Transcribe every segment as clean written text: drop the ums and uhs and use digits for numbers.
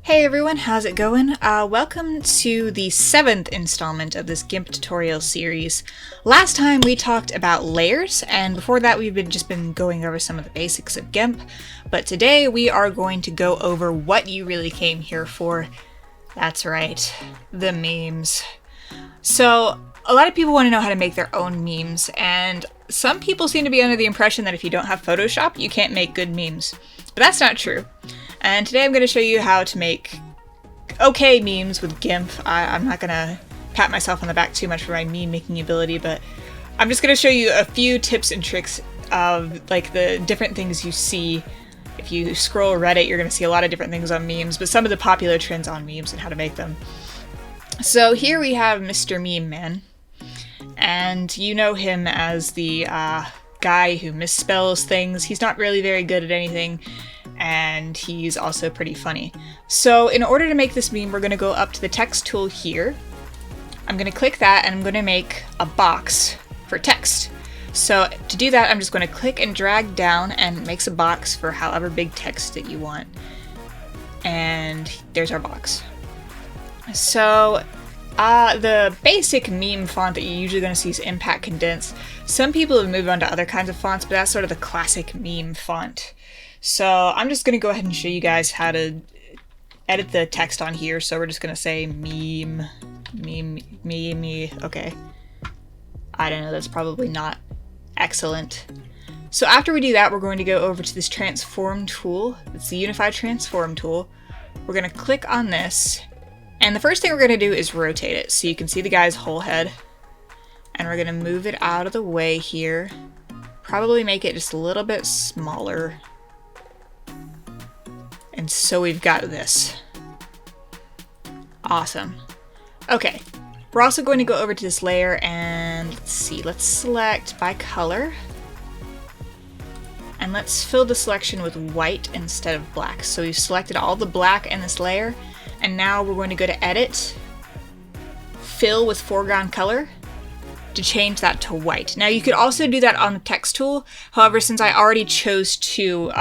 Hey everyone, how's it going? Welcome to the 7th installment of this GIMP tutorial series. Last time we talked about layers, and before that we've just been going over some of the basics of GIMP, but today we are going to go over what you really came here for. That's right, the memes. So, a lot of people want to know how to make their own memes, and some people seem to be under the impression that if you don't have Photoshop, you can't make good memes. But that's not true. And today I'm going to show you how to make okay memes with GIMP. I'm not going to pat myself on the back too much for my meme making ability, but I'm just going to show you a few tips and tricks of like the different things you see. If you scroll Reddit, you're going to see a lot of different things on memes, but some of the popular trends on memes and how to make them. So here we have Mr. Meme Man, and you know him as the guy who misspells things. He's not really very good at anything, and he's also pretty funny. So in order to make this meme, we're going to go up to the text tool here. I'm going to click that, and I'm going to make a box for text. So to do that, I'm just going to click and drag down, and it makes a box for however big text that you want. And there's our box. So the basic meme font that you're usually going to see is Impact Condense. Some people have moved on to other kinds of fonts, but that's sort of the classic meme font. So I'm just going to go ahead and show you guys how to edit the text on here. So we're just going to say meme, okay. I don't know, that's probably not excellent. So after we do that, we're going to go over to this transform tool. It's the Unified Transform tool. We're going to click on this, and the first thing we're going to do is rotate it so you can see the guy's whole head. And we're going to move it out of the way here. Probably make it just a little bit smaller. And so we've got this. Awesome. Okay, we're also going to go over to this layer and let's select by color. And let's fill the selection with white instead of black. So we've selected all the black in this layer, and now we're going to go to Edit, Fill with Foreground Color, to change that to white. Now you could also do that on the text tool. However, since I already chose to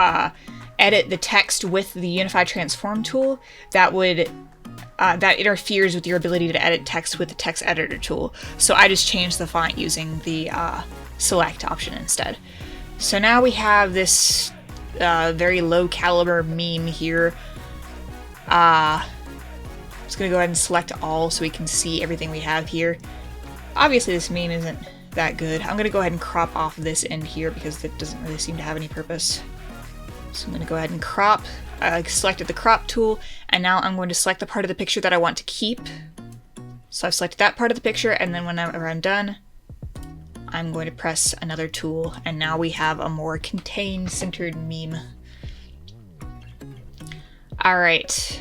edit the text with the Unified Transform tool, that interferes with your ability to edit text with the text editor tool. So I just changed the font using the select option instead. So now we have this very low caliber meme here. I'm just gonna go ahead and select all so we can see everything we have here. Obviously this meme isn't that good. I'm gonna go ahead and crop off this end here because it doesn't really seem to have any purpose. So I'm going to go ahead and crop. I selected the crop tool, and now I'm going to select the part of the picture that I want to keep. So I've selected that part of the picture, and then whenever I'm done, I'm going to press another tool, and now we have a more contained, centered meme. Alright.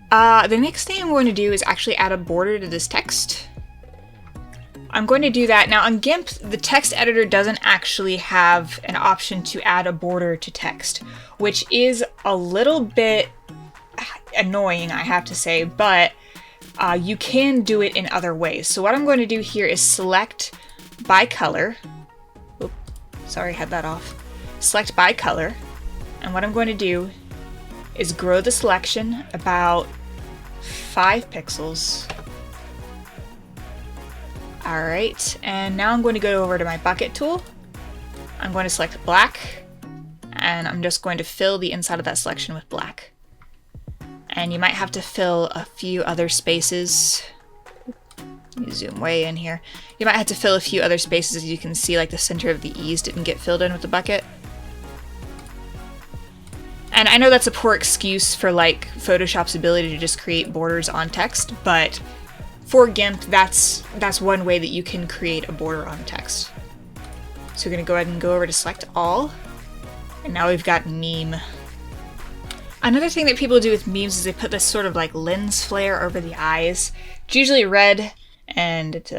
The next thing I'm going to do is actually add a border to this text. I'm going to do that. Now on GIMP, the text editor doesn't actually have an option to add a border to text, which is a little bit annoying, I have to say, but you can do it in other ways. So what I'm going to do here is select by color. Oops, sorry, I had that off. Select by color, and what I'm going to do is grow the selection about 5 pixels. Alright, and now I'm going to go over to my bucket tool. I'm going to select black, and I'm just going to fill the inside of that selection with black. And you might have to fill a few other spaces. Let me zoom way in here. You might have to fill a few other spaces. As you can see, like the center of the E's didn't get filled in with the bucket. And I know that's a poor excuse for like Photoshop's ability to just create borders on text, but for GIMP, that's one way that you can create a border on text. So we're going to go ahead and go over to select all, and now we've got meme. Another thing that people do with memes is they put this sort of like lens flare over the eyes. It's usually red, and it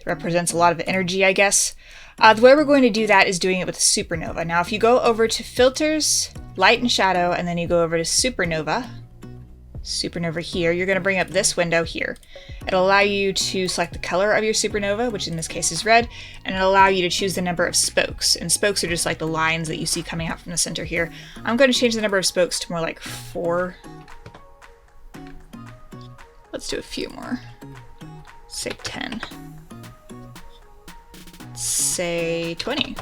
represents a lot of energy, I guess. The way we're going to do that is doing it with supernova. Now if you go over to Filters, Light and Shadow, and then you go over to Supernova here, you're going to bring up this window here. It'll allow you to select the color of your supernova, which in this case is red, and it'll allow you to choose the number of spokes. And spokes are just like the lines that you see coming out from the center here. I'm going to change the number of spokes to more like 4 Let's do a few more. Say 10. Say 20.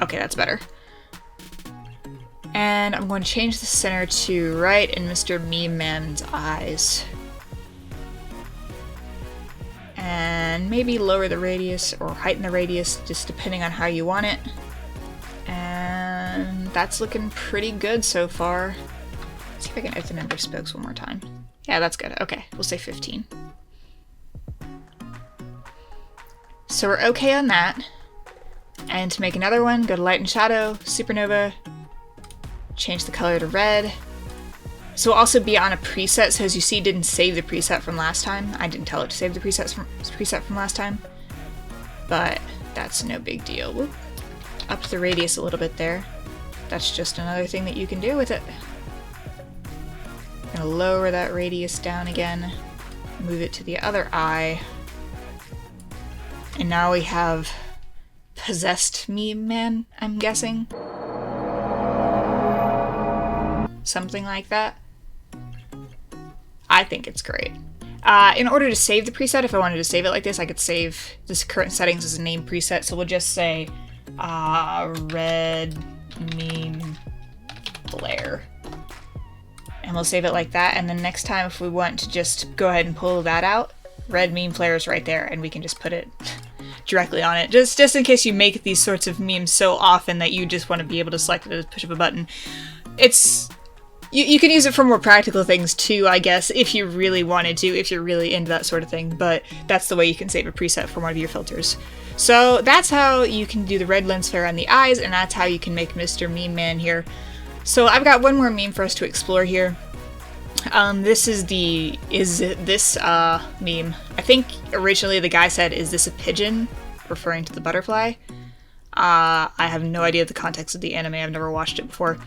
Okay, that's better. And I'm going to change the center to right in Mr. Meme Man's eyes. And maybe lower the radius or heighten the radius, just depending on how you want it. And that's looking pretty good so far. Let's see if I can edit the number of spokes one more time. Yeah, that's good. Okay, we'll say 15. So we're okay on that. And to make another one, go to Light and Shadow, Supernova, change the color to red. So we'll also be on a preset, so as you see, it didn't save the preset from last time. I didn't tell it to save the preset from last time. But that's no big deal. Whoop. Up the radius a little bit there. That's just another thing that you can do with it. I'm gonna lower that radius down again, move it to the other eye. And now we have possessed Meme Man, I'm guessing. Something like that. I think it's great. In order to save the preset, if I wanted to save it like this, I could save this current settings as a name preset. So we'll just say red meme flare. And we'll save it like that. And then next time, if we want to just go ahead and pull that out, red meme flare is right there, and we can just put it directly on it. Just in case you make these sorts of memes so often that you just want to be able to select it as push of a button. It's... You can use it for more practical things too, I guess, if you really wanted to, if you're really into that sort of thing, but that's the way you can save a preset for one of your filters. So that's how you can do the red lens flare on the eyes, and that's how you can make Mr. Meme Man here. So I've got one more meme for us to explore here. This is the meme. I think originally the guy said, "Is this a pigeon?" referring to the butterfly. I have no idea the context of the anime, I've never watched it before.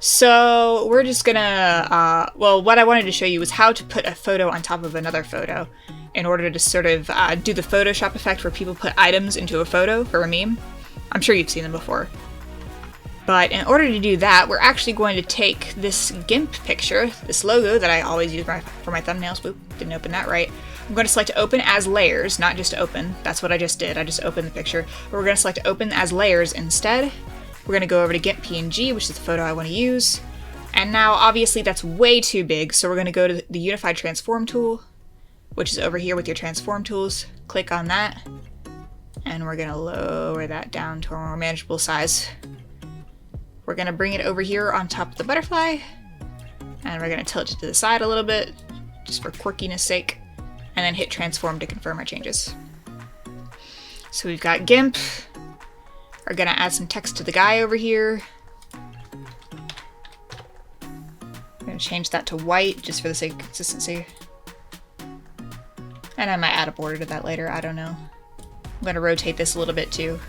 So we're just gonna, well, what I wanted to show you was how to put a photo on top of another photo in order to sort of do the Photoshop effect where people put items into a photo for a meme. I'm sure you've seen them before. But in order to do that, we're actually going to take this GIMP picture, this logo that I always use for my thumbnails. Whoop, didn't open that right. I'm going to select open as layers, not just open. That's what I just did. I just opened the picture. But we're going to select open as layers instead. We're going to go over to GIMP PNG, which is the photo I want to use. And now, obviously, that's way too big, so we're going to go to the Unified Transform tool, which is over here with your transform tools. Click on that, and we're going to lower that down to a more manageable size. We're going to bring it over here on top of the butterfly, and we're going to tilt it to the side a little bit, just for quirkiness sake, and then hit transform to confirm our changes. So we've got GIMP. We're going to add some text to the guy over here. I'm going to change that to white just for the sake of consistency. And I might add a border to that later, I don't know. I'm going to rotate this a little bit too.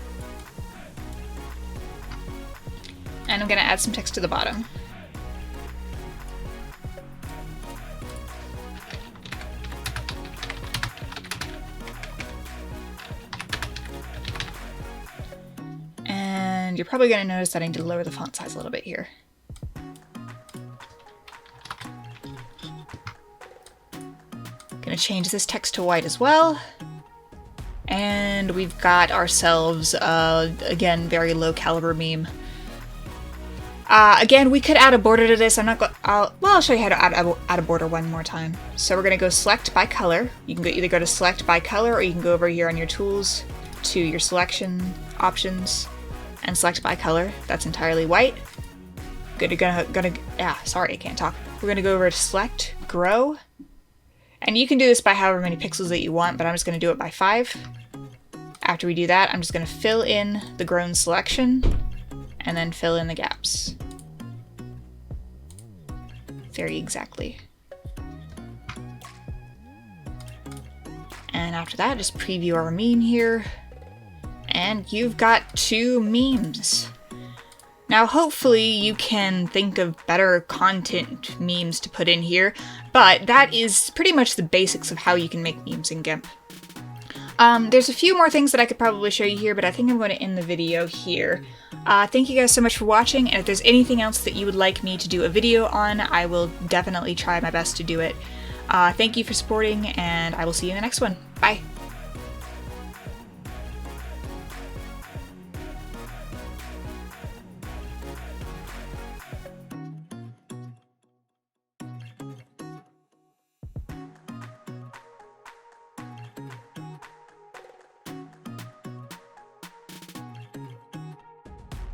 And I'm going to add some text to the bottom. And you're probably going to notice that I need to lower the font size a little bit here. Going to change this text to white as well. And we've got ourselves, again, very low caliber meme. Again, we could add a border to this. I'll show you how to add a border one more time. So we're going to go select by color. You can either go to select by color, or you can go over here on your tools to your selection options and select by color. That's entirely white. Sorry, I can't talk. We're going to go over to select, grow. And you can do this by however many pixels that you want, but I'm just going to do it by 5. After we do that, I'm just going to fill in the grown selection and then fill in the gaps. Very exactly. And after that, just preview our meme here. And you've got 2 memes. Now, hopefully you can think of better content memes to put in here, but that is pretty much the basics of how you can make memes in GIMP. There's a few more things that I could probably show you here, but I think I'm going to end the video here. Thank you guys so much for watching, and if there's anything else that you would like me to do a video on, I will definitely try my best to do it. Thank you for supporting, and I will see you in the next one. Bye!